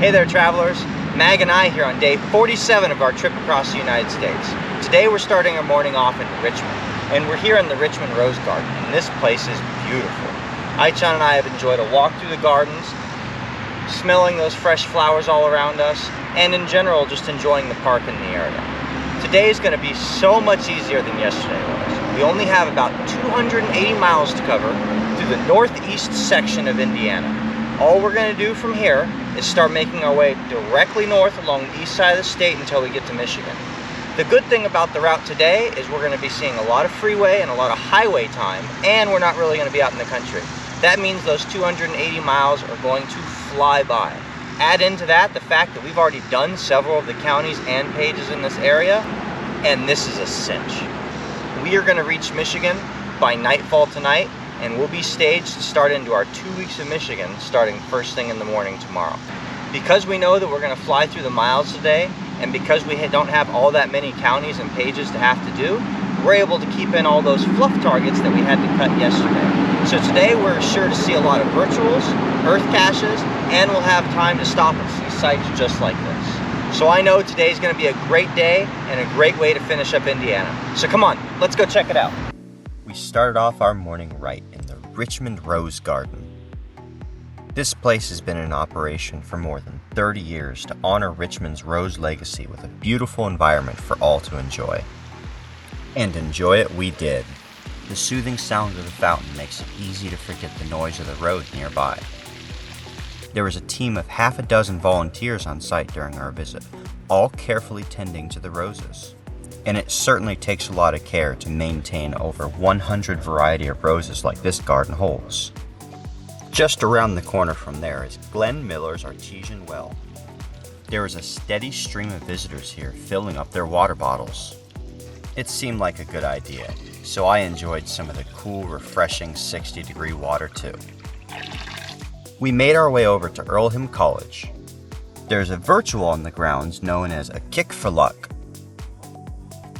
Hey there travelers, Mag and I here on day 47 of our trip across the United States. Today we're starting our morning off in Richmond, and we're here in the Richmond Rose Garden, and this place is beautiful. Aichan and I have enjoyed a walk through the gardens, smelling those fresh flowers all around us, and in general just enjoying the park in the area. Today is going to be so much easier than yesterday was. We only have about 280 miles to cover through the northeast section of Indiana. All we're going to do from here is start making our way directly north along the east side of the state until we get to Michigan. The good thing about the route today is we're going to be seeing a lot of freeway and a lot of highway time, and we're not really going to be out in the country. That means those 280 miles are going to fly by. Add into that the fact that we've already done several of the counties and pages in this area, and this is a cinch. We are going to reach Michigan by nightfall tonight, and we'll be staged to start into our 2 weeks of Michigan starting first thing in the morning tomorrow. Because we know that we're going to fly through the miles today, and because we don't have all that many counties and pages to have to do, we're able to keep in all those fluff targets that we had to cut yesterday. So today we're sure to see a lot of virtuals, earth caches, and we'll have time to stop and see sites just like this. So I know today's going to be a great day and a great way to finish up Indiana. So come on, let's go check it out. We started off our morning right in the Richmond Rose Garden. This place has been in operation for more than 30 years to honor Richmond's rose legacy with a beautiful environment for all to enjoy. And enjoy it we did. The soothing sound of the fountain makes it easy to forget the noise of the road nearby. There was a team of half a dozen volunteers on site during our visit, all carefully tending to the roses. And it certainly takes a lot of care to maintain over 100 variety of roses like this garden holds. Just around the corner from there is Glenn Miller's Artesian Well. There is a steady stream of visitors here filling up their water bottles. It seemed like a good idea, so I enjoyed some of the cool, refreshing 60-degree water too. We made our way over to Earlham College. There's a virtual on the grounds known as a Kick for Luck.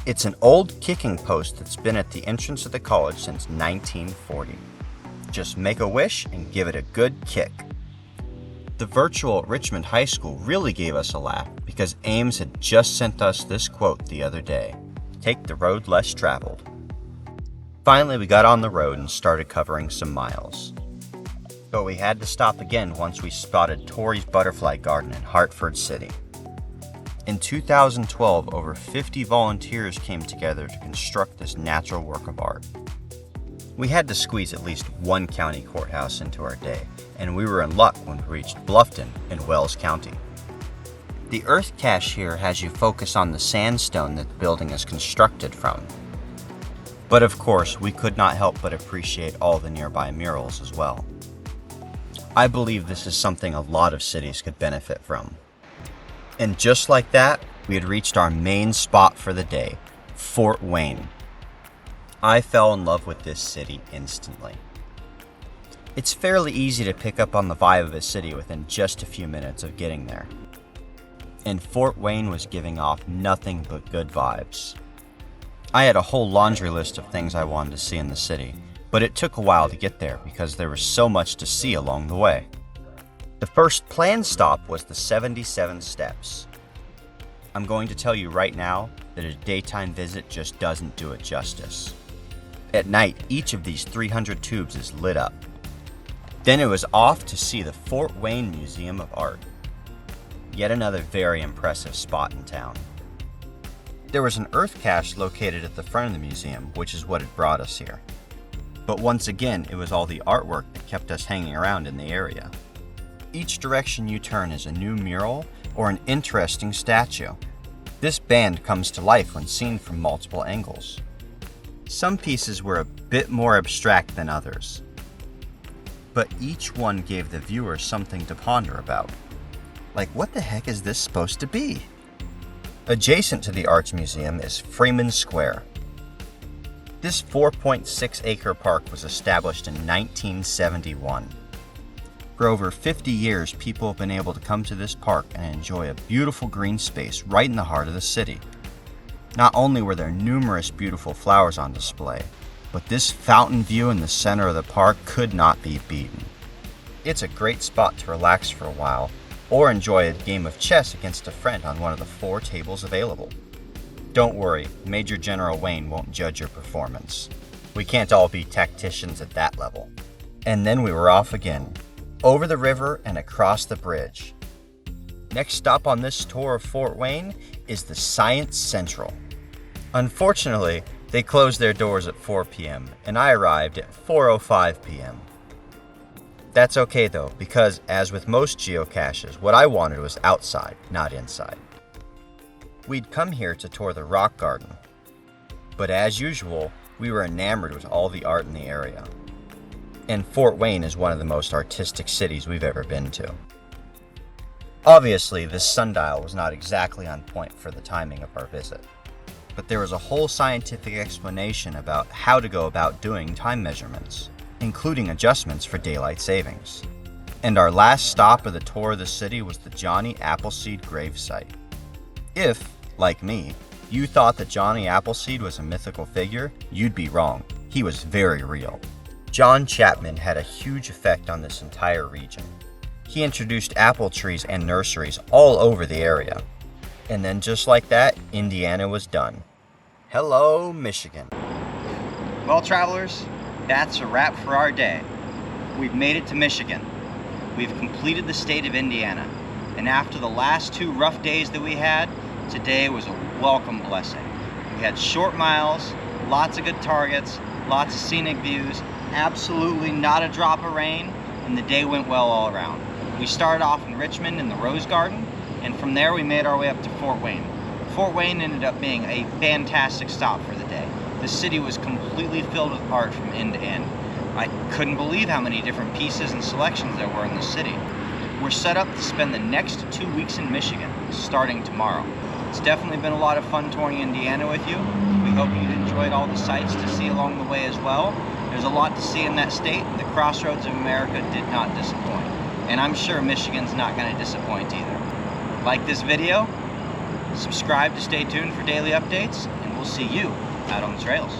It's an old kicking post that's been at the entrance of the college since 1940. Just make a wish and give it a good kick. The virtual at Richmond High School really gave us a laugh because Ames had just sent us this quote the other day: "Take the road less traveled." Finally, we got on the road and started covering some miles. But we had to stop again once we spotted Torrey's Butterfly Garden in Hartford City. In 2012, over 50 volunteers came together to construct this natural work of art. We had to squeeze at least one county courthouse into our day, and we were in luck when we reached Bluffton in Wells County. The earth cache here has you focus on the sandstone that the building is constructed from. But of course, we could not help but appreciate all the nearby murals as well. I believe this is something a lot of cities could benefit from. And just like that, we had reached our main spot for the day, Fort Wayne. I fell in love with this city instantly. It's fairly easy to pick up on the vibe of a city within just a few minutes of getting there. And Fort Wayne was giving off nothing but good vibes. I had a whole laundry list of things I wanted to see in the city, but it took a while to get there because there was so much to see along the way. The first planned stop was the 77 Steps. I'm going to tell you right now that a daytime visit just doesn't do it justice. At night, each of these 300 tubes is lit up. Then it was off to see the Fort Wayne Museum of Art. Yet another very impressive spot in town. There was an earth cache located at the front of the museum, which is what had brought us here. But once again, it was all the artwork that kept us hanging around in the area. Each direction you turn is a new mural or an interesting statue. This band comes to life when seen from multiple angles. Some pieces were a bit more abstract than others, but each one gave the viewer something to ponder about. Like, what the heck is this supposed to be? Adjacent to the Arts Museum is Freeman Square. This 4.6-acre park was established in 1971. For over 50 years, people have been able to come to this park and enjoy a beautiful green space right in the heart of the city. Not only were there numerous beautiful flowers on display, but this fountain view in the center of the park could not be beaten. It's a great spot to relax for a while, or enjoy a game of chess against a friend on one of the 4 tables available. Don't worry, Major General Wayne won't judge your performance. We can't all be tacticians at that level. And then we were off again, over the river and across the bridge. Next stop on this tour of Fort Wayne is the Science Central. Unfortunately, they closed their doors at 4 p.m. and I arrived at 4:05 p.m. That's okay though, because as with most geocaches, what I wanted was outside, not inside. We'd come here to tour the rock garden, but as usual, we were enamored with all the art in the area. And Fort Wayne is one of the most artistic cities we've ever been to. Obviously, this sundial was not exactly on point for the timing of our visit, but there was a whole scientific explanation about how to go about doing time measurements, including adjustments for daylight savings. And our last stop of the tour of the city was the Johnny Appleseed gravesite. If, like me, you thought that Johnny Appleseed was a mythical figure, you'd be wrong. He was very real. John Chapman had a huge effect on this entire region. He introduced apple trees and nurseries all over the area. And then just like that, Indiana was done. Hello, Michigan. Well, travelers, that's a wrap for our day. We've made it to Michigan. We've completed the state of Indiana. And after the last 2 rough days that we had, today was a welcome blessing. We had short miles, lots of good targets, lots of scenic views, absolutely not a drop of rain, and the day went well all around. We started off in Richmond in the Rose Garden, and from there we made our way up to Fort Wayne. Fort Wayne ended up being a fantastic stop for the day. The city was completely filled with art from end to end. I couldn't believe how many different pieces and selections there were in the city. We're set up to spend the next 2 weeks in Michigan, starting tomorrow. It's definitely been a lot of fun touring Indiana with you. We hope you enjoyed all the sights to see along the way as well. There's a lot to see in that state. The crossroads of America did not disappoint. And I'm sure Michigan's not going to disappoint either. Like this video, subscribe to stay tuned for daily updates, and we'll see you out on the trails.